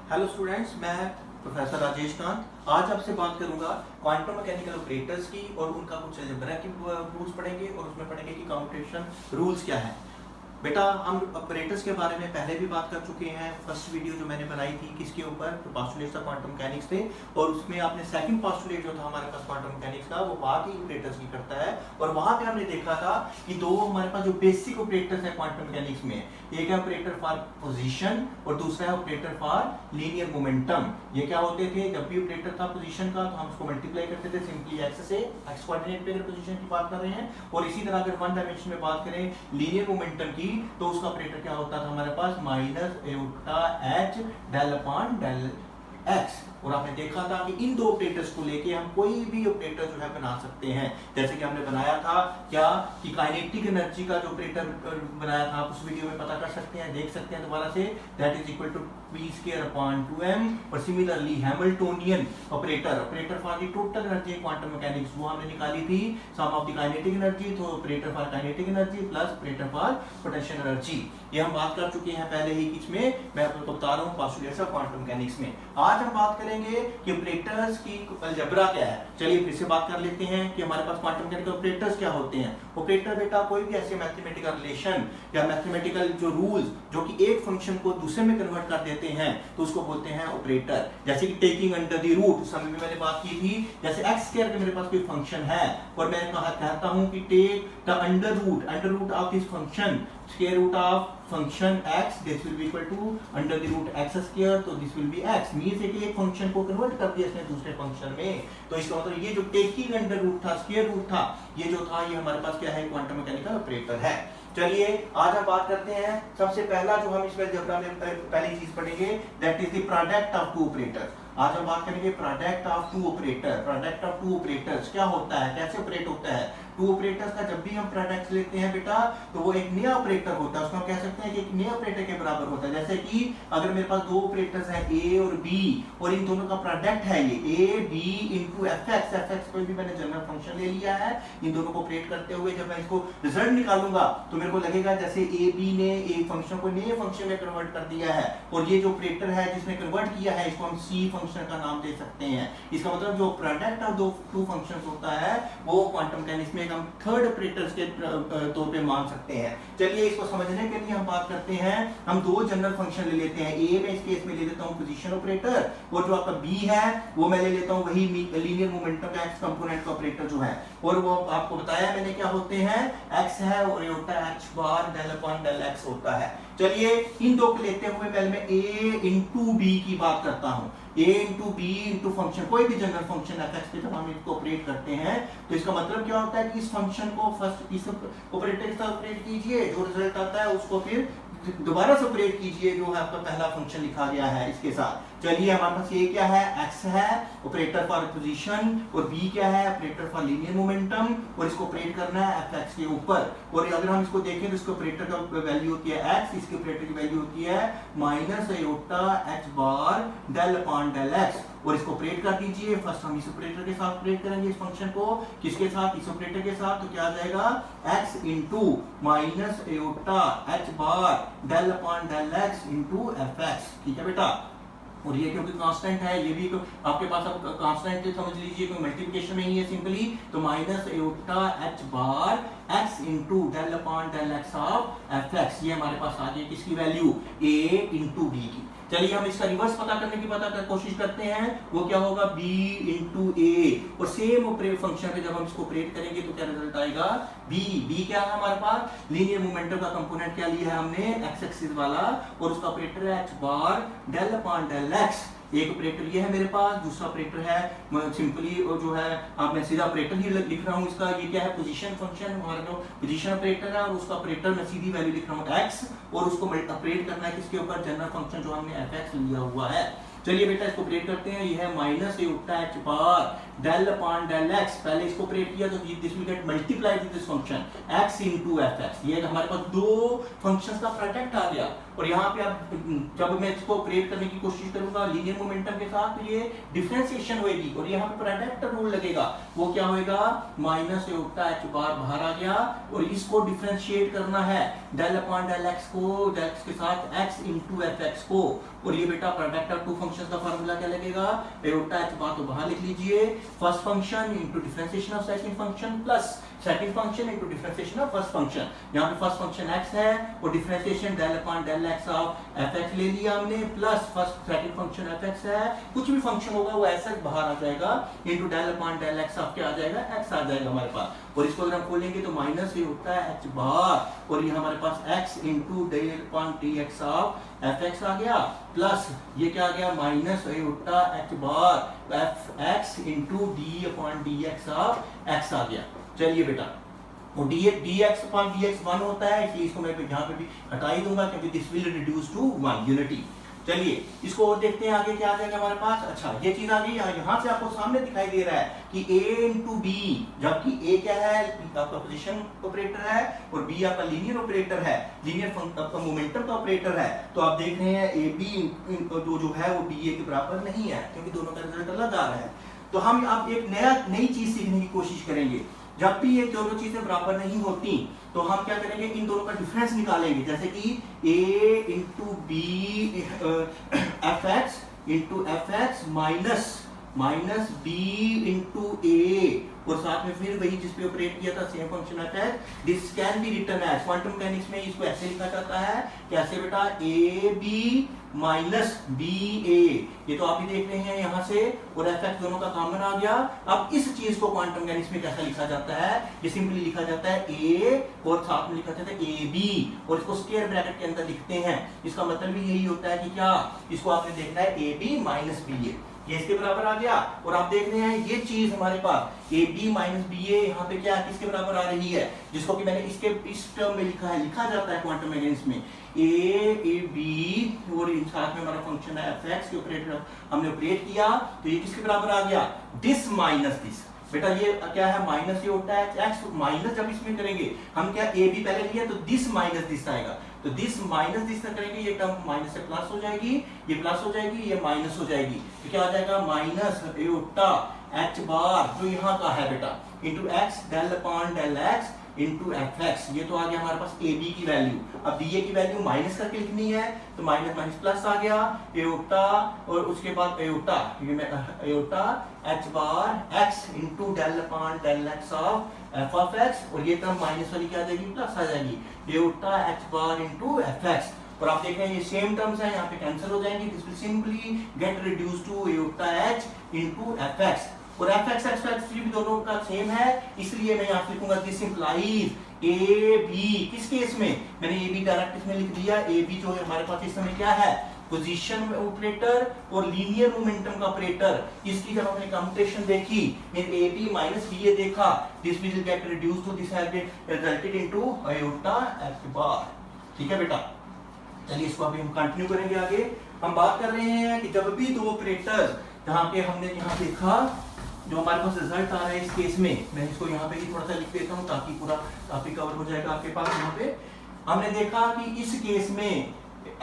Hello students, मैं professor Rajesh Kant आज आपसे बात करूंगा क्वांटम मैकेनिकल ऑपरेटर्स की और उनका कुछ अलजेब्रा के रूल्स पढ़ेंगे और उसमें पढ़ेंगे कि कम्यूटेशन रूल्स क्या है। बेटा, हम ऑपरेटर्स के बारे में पहले भी बात कर चुके हैं। फर्स्ट वीडियो जो मैंने बनाई थी किसके ऊपर, तो पास्टुलेट्स ऑफ क्वांटम मैकेनिक्स थे, और उसमें आपने सेकंड पास्टुलेट जो था हमारे पास क्वांटम मैकेनिक्स का, वो बात ही ऑपरेटर्स की करता है। और वहां पे हमने देखा था कि दो हमारे पास जो बेसिक ऑपरेटर्स है क्वांटम मैकेनिक्स में, एक है ऑपरेटर फॉर पोजीशन और दूसरा है ऑपरेटर फॉर लीनियर मोमेंटम। ये क्या होते थे, जब भी ऑपरेटर था पोजीशन का तो हम उसको मल्टीप्लाई करते थे सिंपली एक्स से, एक्स कोऑर्डिनेट पे अगर पोजीशन की बात कर रहे हैं। और इसी तरह अगर वन डायमेंशन में बात करें लीनियर मोमेंटम की, तो उसका ऑपरेटर क्या होता था हमारे पास, minus eta H del upon del X. और आपने देखा था कि इन दो ऑपरेटर्स को लेके हम कोई भी ऑपरेटर जो है बना सकते हैं। जैसे कि हमने बनाया था क्या, कि काइनेटिक एनर्जी का जो ऑपरेटर बनाया था, आप उस वीडियो में पता कर सकते हैं, देख सकते हैं दोबारा से, that is equal to p square upon 2m। और similarly Hamiltonian operator for the total energy quantum mechanics, वो हमने निकाली थी sum of the kinetic energy, तो operator for kinetic energy plus operator for potential energy. ये हम बात कर चुके हैं पहले ही, किसमें मैं आपको बता रहा हूं, पास्टुलेट्स ऑफ क्वांटम मैकेनिक्स में। आज हम बात करेंगे कि ऑपरेटर्स की अलजेब्रा क्या है। चलिए फिर से बात कर लेते हैं कि हमारे पास क्वांटम मैकेनिकल ऑपरेटर्स क्या होते हैं। ऑपरेटर बेटा कोई भी ऐसे मैथमेटिकल रिलेशन या मैथमेटिकल जो रूल्स जो कि एक फंक्शन को दूसरे में कन्वर्ट कर देते हैं, तो उसको बोलते हैं ऑपरेटर। जैसे कि टेकिंग अंडर द रूट, उस समय में मैंने बात की थी, जैसे एक्स स्क्वायर के मेरे पास कोई फंक्शन है और मैं कहता हूं कि take the under root of this function, square root of function x, this will be equal to under the root x square, तो this will be x। Means है कि एक फंक्शन को कन्वर्ट कर दिया इसने दूसरे फंक्शन में, तो इसका मतलब ये जो टेकिंग अंडर रूट था, स्क्वायर रूट था, ये जो था, ये हमारे पास क्या है, क्वांटम मैकेनिकल ऑपरेटर है। चलिए आज हम बात करते हैं, सबसे पहला जो हम इस अलजेब्रा में पहली चीज पढ़ेंगे, that is the product of two operators. आज हम बात करेंगे product of two operator. Product of two operators क्या होता है, कैसे ऑपरेट होता है। टू ऑपरेटर्स का जब भी हम प्रोडक्ट लेते हैं बेटा, तो वो एक नया ऑपरेटर होता है, उसको हम कह सकते हैं कि एक नया ऑपरेटर के बराबर होता है। जैसे कि अगर मेरे पास दो ऑपरेटर्स हैं ए और बी, और इन दोनों का प्रोडक्ट है ये A B into F X. F X कोई भी मैंने जनरल फंक्शन ले लिया है, इन दोनों को ऑपरेट करते हुए जब मैं इसको रिजल्ट निकालूंगा तो मेरे को लगेगा जैसे ए बी ने एक फंक्शन को नए फंक्शन में कन्वर्ट कर दिया है, और ये जो ऑपरेटर है जिसने कन्वर्ट किया है, इसको हम सी फंक्शन का नाम दे सकते हैं। इसका मतलब जो प्रोडक्ट ऑफ दो टू फंक्शंस होता है, वो क्वांटम मैकेनिक्स में हम थर्ड ऑपरेटर्स के तौर पे मान सकते हैं। चलिए इसको समझने के लिए हम बात करते हैं, हम दो जनरल फंक्शन ले लेते हैं। ए में इस केस में ले लेता हूं पोजीशन ऑपरेटर, और जो आपका बी है वो मैं ले लेता हूं वही लीनियर मोमेंटम का एक्स कंपोनेंट का ऑपरेटर जो है, और वो आपको बताया मैंने क्या होते हैं, एक्स है और ये होता है एक्स बार डेल अपॉन डेल एक्स होता है। चलिए इन दो को लेते हुए पहले मैं ए इंटू बी की बात करता हूं। a into B into function, कोई भी जनरल फंक्शन एफ एक्स पे जब हम इसको ऑपरेट करते हैं, तो इसका मतलब क्या होता है कि इस फंक्शन को फर्स्ट इस ऑपरेटर के साथ ऑपरेट कीजिए, जो रिजल्ट आता है उसको फिर दोबारा से ऑपरेट कीजिए जो है आपका पहला फंक्शन लिखा गया है इसके साथ। चलिए हमारे पास ये क्या है, x है ऑपरेटर फॉर पोजीशन, और b क्या है ऑपरेटर फॉर लीनियर मोमेंटम, और इसको ऑपरेट करना है fx के ऊपर। और अगर हम इसको देखें तो इसको ऑपरेटर का वैल्यू होती है x, इसके ऑपरेटर की वैल्यू होती है minus iota h bar del upon del x। और इसको ऑपरेट कर दीजिए, फर्स्ट हम इस ऑपरेटर के साथ ऑपरेट करेंगे इस फंक्शन को, किसके साथ, इस ऑपरेटर के साथ, तो क्या आ जाएगा x into minus iota h bar del upon del x into fx। ठीक है बेटा, और ये क्योंकि कांस्टेंट है, ये भी तो आपके पास अब कांस्टेंट समझ लीजिए, कोई मल्टीप्लिकेशन में ही है सिंपली, तो minus iota h bar x into del upon del x of fx। ये हमारे पास आ गई किसकी वैल्यू, a इंटू b की। चलिए हम इसका रिवर्स पता करने की कोशिश करते हैं, वो क्या होगा, b इंटू ए, और सेम ऑपरेट फंक्शन पे जब हम इसको ऑपरेट करेंगे तो क्या रिजल्ट आएगा, b क्या है हमारे पास, लीनियर मोमेंटम का कंपोनेंट क्या लिया है हमने, x एक्सिस वाला, और उसका ऑपरेटर है h bar del upon del x। एक ऑपरेटर ये है मेरे पास, दूसरा ऑपरेटर है सिंपली, और जो है आप मैं सीधा ऑपरेटर ही लिख रहा हूँ इसका, ये क्या है पोजीशन फंक्शन, हमारा जो पोजीशन ऑपरेटर है, और उसका ऑपरेटर मैं सीधी वैल्यू लिख रहा हूँ x, और उसको ऑपरेट करना है किसके ऊपर, जनरल फंक्शन जो हमने fx लिया हुआ है। चलिए बेटा इसको ऑपरेट करते हैं, ये है माइनस एयोटा h बार del upon del x, पहले इसको ऑपरेट किया तो this will gate multiplied with this function x into fx। ये हमारे पास दो फंक्शंस का प्रोडक्ट आ गया। और यहाँ पे अब जब मैं इसको ऑपरेट करने की कोशिश करूंगा लीनियर मोमेंटम के साथ, तो ये डिफरेंशिएशन होगी और यहाँ पे प्रोडक्ट रूल लगेगा। वो क्या होएगा, माइनस एटा h बार बाहर आ गया और इसको डिफरेंशिएट करना है del upon del x को, del x के साथ x into fx को। और ये बेटा प्रोडक्ट ऑफ टू फंक्शंस का फार्मूला क्या लगेगा, एटा h बार तो बाहर लिख लीजिए, first function into differentiation of second function plus second function into differentiation of first function. यहाँ पे फर्स्ट फंक्शन x है और differentiation del upon del x of fx ले लिया हमने, plus first second function fx है, कुछ भी फंक्शन होगा वो ऐसा बाहर आ जाएगा into del upon del x of क्या आ जाएगा, x आ जाएगा हमारे पास। और इसको अगर हम खोलेंगे तो माइनस ये होता है h बार और ये हमारे पास x into del upon dx of fx आ गया, प्लस ये क्या आ गया, माइनस ये होता है h bar fx into d upon dx of x आ गया। चलिए बेटा, और dx upon dx 1 होता है, इसलिए इसको मैं यहाँ पे भी हटा ही दूंगा क्योंकि this will reduce to 1 unity. चलिए इसको और देखते हैं आगे क्या आ जाएगा हमारे पास। अच्छा ये चीज आ गई, यहाँ से आपको सामने दिखाई दे रहा है कि a इंटू बी, जबकि a क्या है, आपका पोजीशन ऑपरेटर है और b आपका लीनियर ऑपरेटर है, लीनियर आपका मोमेंटम का ऑपरेटर है। तो आप देख रहे हैं a b जो है वो ba के बराबर नहीं है क्योंकि दोनों का रिजल्ट अलग आ रहा है। तो हम अब एक नई चीज सीखने की कोशिश करेंगे। जब भी ये दोनों चीजें बराबर नहीं होती तो हम क्या करेंगे, इन दोनों का डिफरेंस निकालेंगे, जैसे कि a into B F X minus b into A, और साथ में फिर वही जिस पे ऑपरेट किया था सेम फंक्शन आता है, this can be written as, quantum mechanics में इसको ऐसे लिखा जाता है, कैसे बेटा, A B minus B A, ये तो आप ही देख रहे हैं यहाँ से, और एफ एक्स दोनों का कॉमन आ गया। अब इस चीज को क्वांटम मैकेनिक्स में कैसा लिखा जाता है, ये सिंपली लिखा जाता है ए और साथ में लिखा जाता है ए बी, और इसको स्क्वायर ब्रैकेट के अंदर लिखते हैं। इसका मतलब भी यही होता है कि क्या, इसको आपने देखना है ए बी माइनस बी ए, ये इसके बराबर आ गया। और आप देख रहे हैं ये चीज हमारे पास ए बी माइनस बी ए यहाँ पे क्या किसके बराबर आ रही है, जिसको कि मैंने इस टर्म में लिखा जाता है क्वांटम मैकेनिक्स में ए बी, और इन साथ में हमारा फंक्शन है एफ एक्स के ऑपरेटर हमने ऑपरेट किया, तो ये किसके बराबर आ गया, दिस माइनस दिस। बेटा ये क्या है, माइनस ये होता है एक्स माइनस, जब इसमें करेंगे हम क्या ए बी पहले लिया तो दिस माइनस दिस आएगा, तो दिस माइनस दिस तक करेंगे, ये टर्म माइनस से प्लस हो जाएगी, ये प्लस हो जाएगी, ये माइनस हो जाएगी, तो क्या आ जाएगा माइनस एटा एच बार जो यहाँ का है beta into X del upon del X into F X, ये तो आ गया हमारे पास ए बी की वैल्यू। अब डी ए की वैल्यू माइनस करके लिखनी है तो माइनस माइनस प्लस आ गया एटा, और उसके बाद eta H bar X into del upon del X of F of X, और ये टर्म माइनस वाली क्या आ जाएगी, प्लस आ जाएगी एटा H bar into F X. और आप देख रहे हैं ये सेम टर्म्स हैं, यहाँ पे कैंसिल हो जाएंगे, this will simply get reduce to eta H into F X, और एफ एक्स एक्स एक्स भी दोनों का सेम है, इसलिए मैं यहाँ लिखूंगा दिस इंप्लाइज ए बी, किस केस में मैंने ए बी डायरेक्ट इसमें लिख दिया, ए बी जो है हमारे पास इस समय क्या है, पोजीशन ऑपरेटर और लीनियर मोमेंटम का ऑपरेटर। इसकी जब हमने कंप्यूटेशन देखी A B minus B A देखा, this will get reduce to this resulted into iota H bar. ठीक है बेटा, चलिए इसको अभी हम कंटिन्यू करेंगे आगे। हम बात कर रहे हैं कि जब भी दो ऑपरेटर, जहाँ पे हमने यहाँ देखा जो हमारे पास रिजल्ट आ रहा है इस केस में, मैं इसको यहाँ पे भी थोड़ा सा लिख देता हूँ ताकि पूरा टॉपिक कवर हो जाएगा आपके पास। यहाँ पे हमने देखा कि इस केस में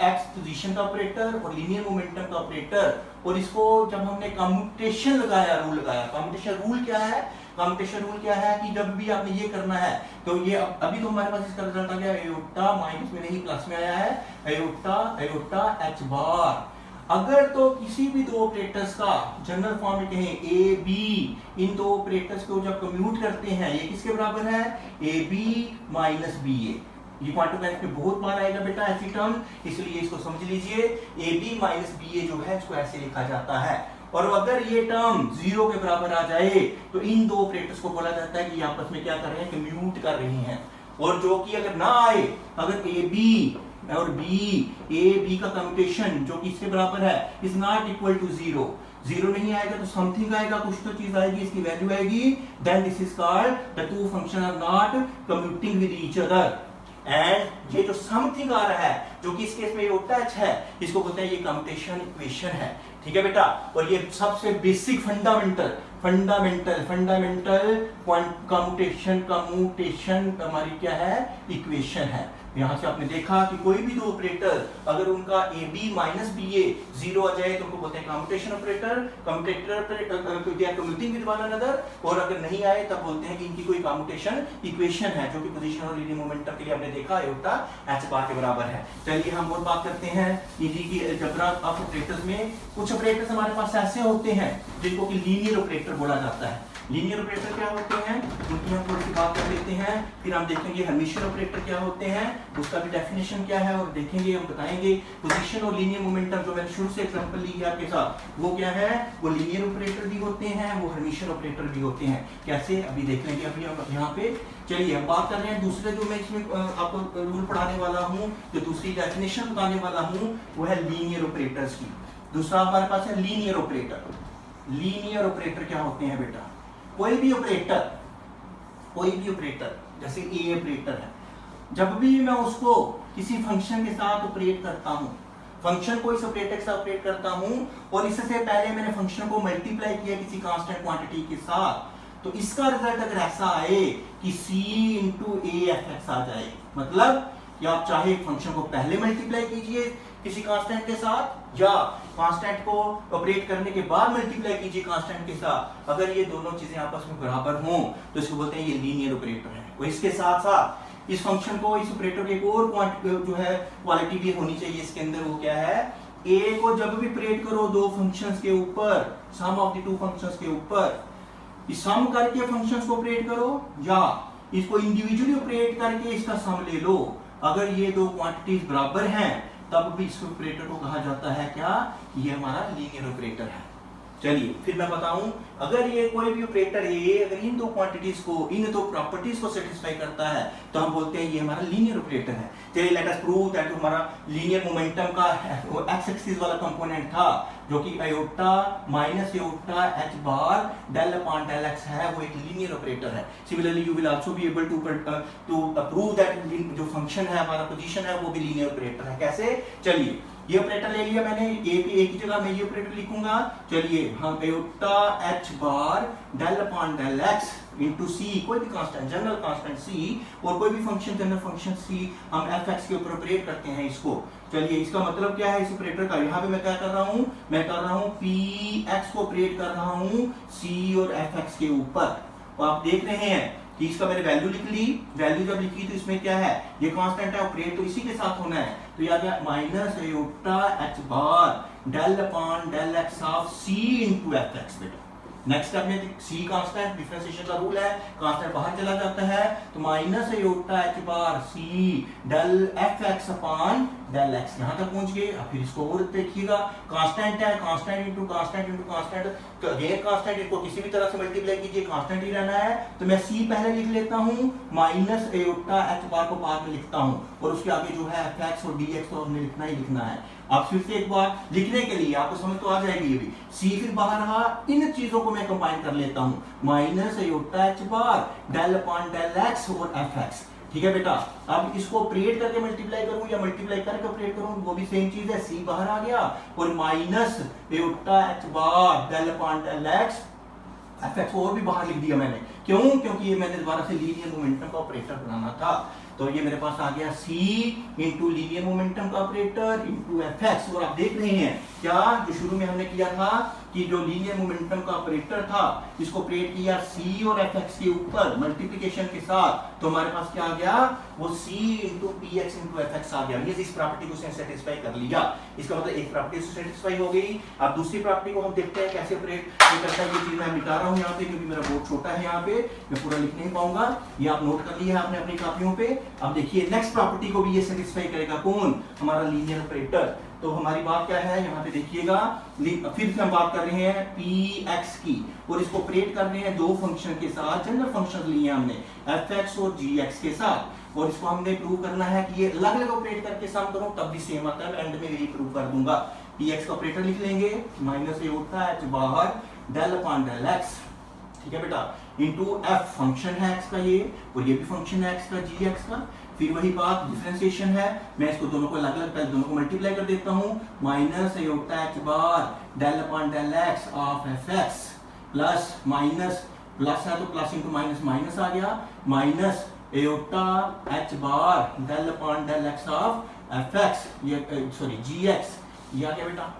एक्स पोजीशन का ऑपरेटर और लीनियर मोमेंटम का ऑपरेटर, और इसको जब हमने कम्यूटेशन लगाया, रूल लगाया, कम्यूटेशन रूल क्या है, कम्यूटेशन रूल क्या है कि जब भी आपने ये करना है तो ये अभी तो हमारे पास इसका रिजल्ट आ गया एटा माइनस में नहीं प्लस में आया है एटा एच बार। अगर तो किसी भी दो ऑपरेटर्स का जनरल फॉर्म में कहें ए बी, इन दो ऑपरेटर्स को जब कम्यूट करते हैं ये किसके बराबर है, ए बी माइनस बी ए। ये क्वांटम मैकेनिक्स में बहुत बार आएगा बेटा ऐसी टर्म, इसलिए इसको समझ लीजिए ए बी माइनस बी ए जो है इसको ऐसे लिखा जाता है। और अगर ये टर्म जीरो के बराबर आ जाए तो इन दो ऑपरेटर्स को बोला जाता है कि आपस में क्या कर रहे हैं, कम्यूट कर रहे हैं। और जो कि अगर ना आए, अगर ए बी और ए बी का कम्यूटेशन जो कि इसके बराबर है is not equal to zero, zero नहीं आएगा तो समथिंग आएगा, कुछ तो चीज आएगी, इसकी वैल्यू आएगी, then this is called the two function are not commuting with each other. And ये जो समथिंग आ रहा है जो कि इस केस में एयोटा एच है, इसको बोलते हैं ये कम्यूटेशन इक्वेशन है। ठीक है बेटा, और ये सबसे बेसिक फंडामेंटल कम्यूटेशन हमारी क्या है, इक्वेशन है। यहां से आपने देखा कि कोई भी दो ऑपरेटर अगर उनका A B minus B A zero आ जाए तो उनको बोलते हैं commutation operator, commuting with one another, और अगर नहीं आए तब बोलते हैं कि इनकी कोई कम्यूटेशन इक्वेशन है, जो कि पोजीशन और लीनियर मोमेंटम के लिए हमने देखा एयोटा एच बार के बराबर है। चलिए हम और बात करते हैं इजी की अलजेब्रा ऑफ ऑपरेटर्स में। कुछ ऑपरेटर्स हमारे पास ऐसे होते हैं जिनको कि लीनियर ऑपरेटर बोला जाता है। लीनियर ऑपरेटर क्या होते हैं उनकी हम थोड़ी सी बात कर लेते हैं, फिर हम देखेंगे हर्मिशियन ऑपरेटर क्या होते हैं, उसका भी डेफिनेशन क्या है, और देखेंगे हम बताएंगे पोजीशन और लीनियर मोमेंटम जो मैंने शुरू से एग्जांपल ली है आपके साथ, वो क्या है, वो लीनियर ऑपरेटर भी होते हैं, वो हर्मिशियन ऑपरेटर भी होते हैं। कैसे अभी देख लेंगे। अभी हम यहाँ पे चलिए हम बात कर रहे हैं दूसरे जो मैं इसमें आपको रूल पढ़ाने वाला हूँ, जो दूसरी डेफिनेशन बताने वाला हूँ वो है लीनियर ऑपरेटर्स की। दूसरा हमारे पास है लीनियर ऑपरेटर। लीनियर ऑपरेटर क्या होते हैं बेटा, कोई भी ऑपरेटर जैसे ए ऑपरेटर है, जब भी मैं उसको किसी फंक्शन के साथ ऑपरेट करता हूं, फंक्शन को इस ऑपरेटर के साथ ऑपरेट करता हूं और इससे पहले मैंने फंक्शन को मल्टीप्लाई किया किसी कांस्टेंट क्वांटिटी के साथ, तो इसका रिजल्ट अगर ऐसा आए कि c into A F X आ जाए, मतलब कि आप चाहे फंक्शन को पहले मल्टीप्लाई कीजिए किसी कांस्टेंट के साथ या कांस्टेंट को ऑपरेट करने के बाद मल्टीप्लाई कीजिए कांस्टेंट के साथ, अगर ये दोनों चीजें आपस में बराबर हों तो इसको बोलते हैं ये लीनियर ऑपरेटर है। और इसके साथ साथ इस फंक्शन को, इस ऑपरेटर की एक और जो है क्वालिटी भी होनी चाहिए इसके अंदर, वो क्या है, ए को जब भी ऑपरेट करो दो फंक्शंस के ऊपर, सम ऑफ द टू फंक्शंस के ऊपर, सम करके फंक्शंस को ऑपरेट करो या इसको इंडिविजुअली ऑपरेट करके इसका सम ले लो, अगर ये दो क्वांटिटीज बराबर हैं तब भी इस ऑपरेटर को कहा जाता है क्या, ये हमारा लीनियर ऑपरेटर है। चलिए फिर मैं बताऊं, अगर ये कोई भी ऑपरेटर है अगर इन दो क्वांटिटीज को, इन दो प्रॉपर्टीज को सेटिस्फाई करता है तो हम बोलते हैं ये हमारा लीनियर ऑपरेटर है। चलिए लेट अस प्रूव दैट हमारा लीनियर मोमेंटम का एक्स एक्सिस वाला कंपोनेंट था जो कि iota minus iota H bar del upon del x है, वो एक लीनियर ऑपरेटर है। Similarly you will also be able to prove that जो फंक्शन है हमारा पोजीशन है वो भी लीनियर ऑपरेटर है। कैसे, चलिए ये ऑपरेटर ले लिया मैंने, एक ही जगह मैं ये ऑपरेटर लिखूंगा। चलिए हम iota H bar del upon del X into C, कोई भी कांस्टेंट, जनरल कांस्टेंट सी, और कोई भी फंक्शन जनरल फंक्शन सी, हम एफ एक्स के ऊपर ऑपरेट करते हैं इसको। चलिए इसका मतलब क्या है इस ऑपरेटर का, यहाँ पे मैं क्या कर रहा हूँ, मैं कर रहा हूँ पी एक्स को ऑपरेट कर रहा हूँ सी और एफ एक्स के ऊपर। और आप देख रहे हैं कि इसका मैंने वैल्यू लिख ली, वैल्यू जब लिखी तो इसमें क्या है, ये कांस्टेंट है, ऑपरेट तो इसी के साथ होना है, तो ये आ गया minus iota H bar del upon del X of C into F X. बेटा नेक्स्ट स्टेप में सी कांस्टेंट, डिफरेंशिएशन का रूल है, कांस्टेंट बाहर चला जाता है तो minus iota H bar C del F X upon del X, यहां तक पहुंच गए। अब फिर इसको और देखिएगा, कांस्टेंट है, constant into constant into constant, तो अगेन कांस्टेंट, इनको किसी भी तरह से मल्टीप्लाई कीजिए, कांस्टेंट ही रहना है, तो मैं सी पहले लिख लेता हूं, माइनस आयोटा एच बार को बाद में लिखता हूं, और उसके आगे जो है एफ एक्स और डी एक्स तो हमने लिखना ही लिखना है। अब फिर से एक बार लिखने के लिए आपको समझ तो आ जाएगी ये भी, सी फिर बाहर रहा, इन चीजों को मैं कंबाइन कर लेता हूं, minus iota H bar del upon del X और एफ एक्स। ठीक है बेटा, अब इसको ऑपरेट करके मल्टीप्लाई करूं या मल्टीप्लाई करके ऑपरेट करूं, वो भी सेम चीज है, सी बाहर आ गया और minus iota H bar del upon del X, F X और भी बाहर लिख दिया मैंने, क्यों, क्योंकि ये मैंने दोबारा से लीनियर मोमेंटम का ऑपरेटर बनाना था, तो ये मेरे पास आ गया C इंटू लीनियर मोमेंटम का ऑपरेटर इंटू एफ एक्स। और आप देख रहे हैं क्या, जो शुरू में हमने किया था कि जो लीनियर मोमेंटम का ऑपरेटर था इसको ऑपरेट किया C और एफ एक्स के ऊपर मल्टीप्लिकेशन के साथ, तो हमारे पास क्या आ गया, वो C into P X into F X आ गया। ये इस प्रॉपर्टी को सेटिस्फाई कर लिया, इसका मतलब एक प्रॉपर्टी सेटिस्फाई हो गई। अब दूसरी प्रॉपर्टी को हम देखते हैं कैसे ऑपरेट करता है। ये चीज मैं मिटा रहा हूँ यहाँ पे क्योंकि मेरा बोर्ड छोटा है, यहाँ पे मैं पूरा लिख नहीं पाऊंगा, ये आप नोट कर लिया है आपने अपनी कॉपियों पे। अब देखिए नेक्स्ट प्रॉपर्टी को भी ये सेटिस्फाई करेगा, कौन, हमारा लीनियर ऑपरेटर। तो हमारी बात क्या है यहाँ पे देखिएगा, फिर से हम बात कर रहे हैं पी एक्स की, और इसको ऑपरेट कर रहे हैं दो फंक्शन के साथ, जनरल फंक्शन लिए हमने एफ एक्स और जी एक्स के साथ, और इसको हमने प्रूव करना है कि ये अलग अलग ऑपरेट करके सम करो तब भी सेम आता है, मैं एंड में यही प्रूव कर दूंगा। पी एक्स का ऑपरेटर लिख लेंगे, minus iota H bar del upon del x, ठीक है बेटा, इंटू एफ फंक्शन है एक्स का ये, और ये भी फंक्शन है एक्स का, जी एक्स का, फिर वही बात डिफरेंशिएशन है, मैं इसको दोनों को अलग अलग पहले दोनों को मल्टीप्लाई कर देता हूं, minus iota h bar del upon del x of fx plus minus plus है तो प्लस इंटू माइनस माइनस आ गया, minus iota h bar del upon del x of fx, ये सॉरी gx, ये आ गया बेटा।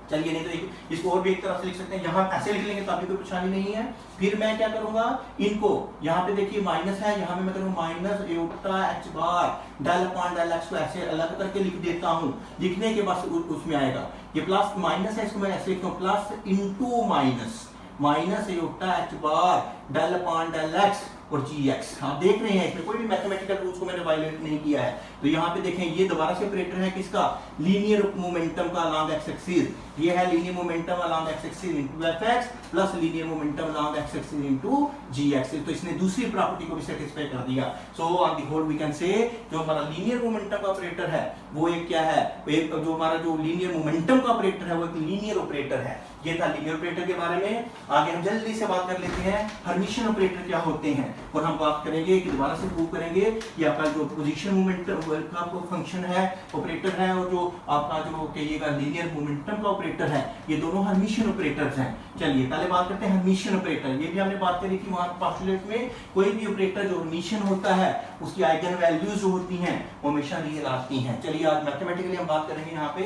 चलिए नहीं तो एक इसको और भी एक तरह से लिख सकते हैं, यहाँ ऐसे लिख लेंगे तो अभी कोई परेशानी नहीं है। फिर मैं क्या करूंगा, इनको यहाँ पे देखिए माइनस है, यहाँ पे मैं करूंगा minus iota h bar del upon del x को ऐसे अलग करके लिख देता हूँ, लिखने के बाद उसमें आएगा ये प्लस माइनस है, इसको मैं ऐसे लिखता हूँ plus into minus minus iota h bar del upon del x और gx। आप देख रहे हैं इसमें कोई भी मैथमेटिकल रूल्स को मैंने वायलेट नहीं किया है। तो यहाँ पे देखें ये दोबारा से ऑपरेटर है किसका, लीनियर मोमेंटम का अलोंग एक्स एक्सिस, ये है linear momentum along x axis into fx plus linear momentum along x axis into gx। तो इसने दूसरी प्रॉपर्टी को भी सेटिस्फाई कर दिया। So on the whole we can say जो हमारा लीनियर मोमेंटम का ऑपरेटर है वो एक क्या है, एक जो हमारा जो लीनियर मोमेंटम का ऑपरेटर है वो एक लीनियर ऑपरेटर है। ये था लीनियर ऑपरेटर के बारे में। आगे हम जल्दी से बात कर लेते हैं हर्मिशियन ऑपरेटर क्या होते हैं, और हम बात करेंगे कि दोबारा से प्रूव करेंगे कि आपका जो पोजीशन मोमेंटम का फंक्शन है ऑपरेटर है और जो आपका जो कहिएगा लीनियर मोमेंटम का ऑपरेटर है, ये दोनों हर्मिशियन ऑपरेटर्स हैं। चलिए पहले बात करते हैं हर्मिशियन ऑपरेटर। ये भी हमने बात करी थी वहां पोस्टुलेट में, कोई भी ऑपरेटर जो हर्मिशियन होता है उसकी आइगन वैल्यूज जो होती हैं वो हमेशा रियल आती हैं। चलिए आज मैथमेटिकली हम बात करेंगे यहाँ पे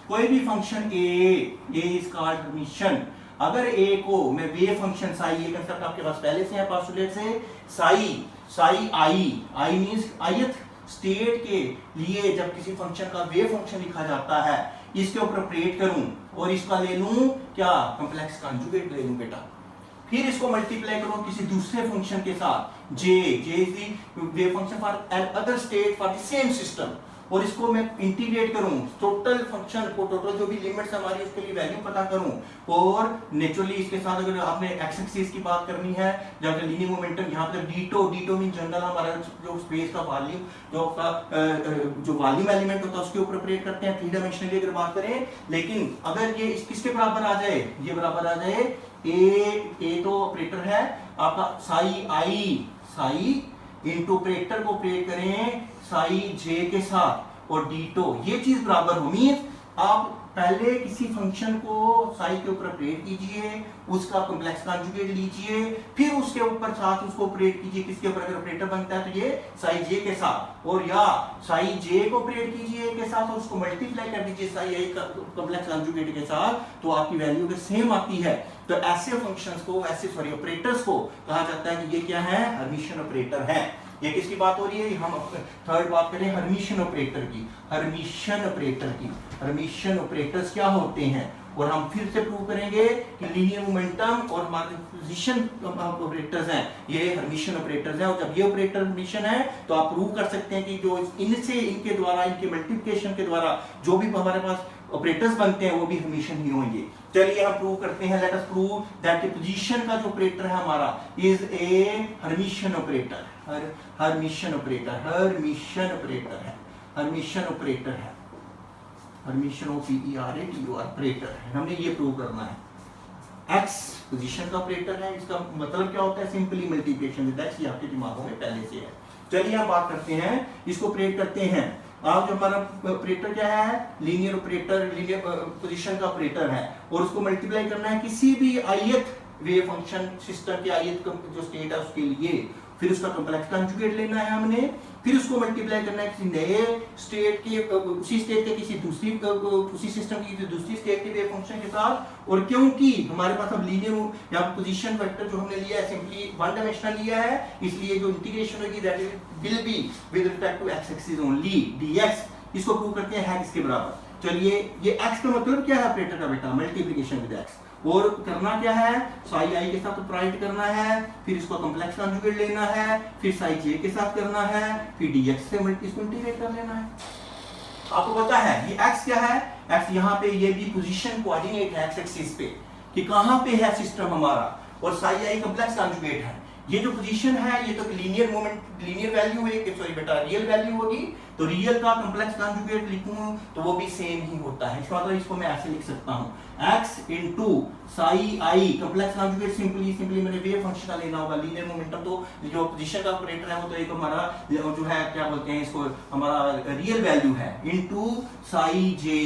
कोई भी function A is called Hermitian. अगर ए को मैं वेव फंक्शन साई, ये कांसेप्ट आपके पास पहले से है पोस्टुलेट से, साई आई मींस ith स्टेट के लिए जब किसी फंक्शन का वेव फंक्शन लिखा जाता है, इसके ऊपर ऑपरेट करूं और इसका ले लूं क्या, कॉम्प्लेक्स कॉन्जुगेट ले लूं बेटा, फिर इसको मल्टीप्लाई करूं किसी दूसरे फंक्शन के साथ, j is the wave function for other state for the same system, और इसको मैं इंटीग्रेट करूं टोटल फंक्शन को, टोटल जो भी लिमिट्स हमारी उसके लिए वैल्यू पता करूं, और नेचुरली इसके साथ अगर आपने एक्स एक्सिस की बात करनी है जब लीनियर मोमेंटम यहाँ पे डीटो मीन जनरल हमारा जो स्पेस का वॉल्यूम जो वॉल्यूम एलिमेंट होता है उसके ऊपर ऑपरेट करते हैं थ्री डायमेंशनली अगर बात करें। लेकिन अगर ये किसके बराबर आ जाए, ये बराबर आ जाए ए तो ऑपरेटर है आपका साई इनटू ऑपरेटर को ऑपरेट करें साई जे के साथ और डीटो, ये चीज बराबर हो, मींस आप पहले किसी फंक्शन को साई के ऊपर ऑपरेट कीजिए, उसका कॉम्प्लेक्स कॉन्जुगेट लीजिए, फिर उसके ऊपर साथ उसको ऑपरेट कीजिए किसके ऊपर, अगर ऑपरेटर बनता है तो ये साई जे के साथ, और या साई जे को ऑपरेट कीजिए के साथ और उसको मल्टीप्लाई कर दीजिए साई ए कॉम्प्लेक्स कॉन्जुगेट के साथ, तो आपकी वैल्यू अगर सेम आती है तो ऐसे फंक्शंस को ऑपरेटर्स को कहा जाता है कि ये क्या है, हर्मिशियन ऑपरेटर है। ये किसकी बात हो रही है, हम थर्ड बात करें हर्मिशियन ऑपरेटर की, हर्मिशियन ऑपरेटर्स क्या होते हैं, और हम फिर से प्रूव करेंगे कि लीनियर मोमेंटम और हमारे पोजीशन ऑपरेटर्स हैं ये हर्मिशियन ऑपरेटर्स हैं, और जब ये ऑपरेटर हर्मिशियन है तो आप प्रूव कर सकते हैं कि जो इनसे इनके द्वारा इनके मल्टीप्लिकेशन के द्वारा जो भी हमारे पास ऑपरेटर्स बनते हैं वो भी हर्मिशियन ही होंगे। चलिए हम प्रूव करते हैं, late us prove that the position का जो ऑपरेटर है हमारा is a Hermitian operator, Hermitian operator है, हर्मिशियन ऑपरेटर है, हमने ये प्रूव करना है। x पोजीशन का ऑपरेटर है, इसका मतलब क्या होता है, सिंपली मल्टीप्लिकेशन विद x, ये आपके दिमागों में पहले से है। चलिए हम बात करते हैं, इसको ऑपरेट करते हैं। अब जो हमारा ऑपरेटर क्या है, लीनियर ऑपरेटर, लीनियर पोजीशन का ऑपरेटर है, और उसको मल्टीप्लाई करना है किसी भी ith वेव फंक्शन सिस्टम के ith जो स्टेट है उसके लिए, फिर उसका कॉम्प्लेक्स कॉन्जुगेट लेना है हमने, फिर उसको मल्टीप्लाई करना है किसी नए स्टेट के, उसी स्टेट के किसी दूसरी, उसी सिस्टम की दूसरी स्टेट के वेव फंक्शन के साथ, और क्योंकि हमारे पास अब लीनियर या पोजीशन वेक्टर जो हमने लिया है सिंपली वन डायमेंशनल लिया है, इसलिए जो इंटीग्रेशन होगी that will be with respect to x axis only dx। इसको प्रूव करते हैं किसके बराबर। चलिए ये x का मतलब क्या है ऑपरेटर का बेटा, मल्टीप्लिकेशन विद x, और करना क्या है, साई आई के साथ ऑपरेट करना है, फिर इसको कॉम्प्लेक्स कॉन्जुगेट लेना है, फिर साई जे के साथ करना है, फिर dx से इसको इंटीग्रेट कर लेना है। आपको पता है ये x क्या है, x यहाँ पे ये भी पोजीशन कोऑर्डिनेट है x एक्सिस पे कि कहाँ पे है सिस्टम हमारा, और साई आई कॉम्प्लेक्स कॉन्जुगेट है, ये जो पोजीशन है ये तो लीनियर मोमेंट लीनियर वैल्यू है, सॉरी बेटा रियल वैल्यू होगी, तो रियल का कॉम्प्लेक्स कॉन्जुगेट लिखूं तो वो भी सेम ही होता है। इसका मतलब इसको मैं ऐसे लिख सकता हूं x इंटू साई आई कॉम्प्लेक्स कॉन्जुगेट सिंपली मैंने वेव फंक्शन का लेना होगा। लीनियर मोमेंटम तो जो पोजीशन का ऑपरेटर है वो तो एक हमारा जो है क्या बोलते हैं इसको हमारा रियल वैल्यू है into Sai J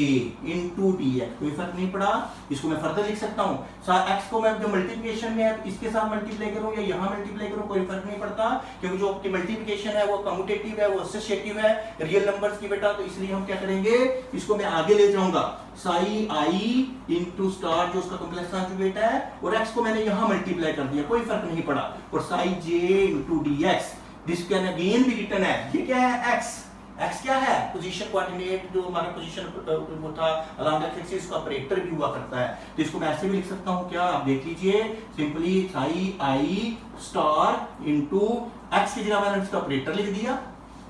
into D x, कोई फर्क नहीं पड़ा। इसको मैं फर्दर लिख सकता हूँ x को मैं जो मल्टीप्लिकेशन में है इसके साथ मल्टीप्लाई करूं या यहाँ मल्टीप्लाई करूं कोई फर्क नहीं पड़ता, क्योंकि जो आपकी मल्टीप्लिकेशन है वो कम्यूटेटिव है, वो एसोसिएटिव है रियल नंबर्स की बेटा। तो इसलिए हम क्या करेंगे, इसको मैं आगे ले जाऊंगा साई आई इंटू स्टार जो उसका कॉम्प्लेक्स कॉन्जुगेट है, और x को मैंने यहाँ मल्टीप्लाई कर दिया, कोई फर्क नहीं पड़ा, और psi J into D X, this can again भी रिटर्न है। ये क्या है x क्या है, पोजीशन कोऑर्डिनेट जो हमारा पोजीशन वो था अलोंग एक्स एक्सिस का ऑपरेटर भी हुआ करता है। तो इसको मैं ऐसे भी लिख सकता हूं, क्या आप देख लीजिए, सिंपली साई आई स्टार इंटू एक्स की जगह मैंने इसका ऑपरेटर लिख दिया,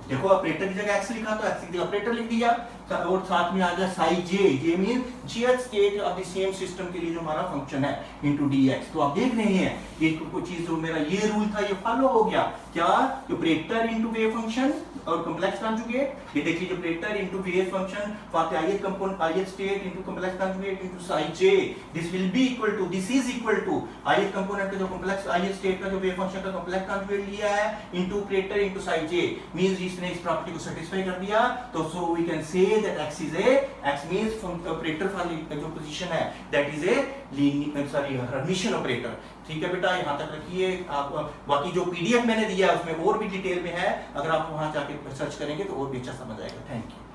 देखो ऑपरेटर की जगह x लिखा तो x की जगह ऑपरेटर लिख दिया, और साथ में आ गया psi J mean jth state of the same system के लिए जो हमारा फंक्शन है इनटू dx। तो आप देख रहे हैं ये कोई चीज जो मेरा ये रूल था ये फॉलो हो गया, क्या ऑपरेटर इनटू वेव फंक्शन और कॉम्प्लेक्स कॉन्जुगेट। ये देख लीजिए operator into wave function for the ith component ith state into complex conjugate into psi j, this will be equal to, this is equal to ith component का जो complex ith state का जो wave function का complex conjugate लिया है into operator into psi j, means इसने इस property को सेटिस्फाई कर दिया। तो so we can say that x is a x means from operator for जो पोजीशन है that is a linear sorry hermitian operator. ठीक है बेटा, यहां तक रखिए आप, बाकी जो पीडीएफ मैंने दिया है उसमें और भी डिटेल में है, अगर आप वहां जाके सर्च करेंगे तो और भी अच्छा समझ आएगा। Thank you.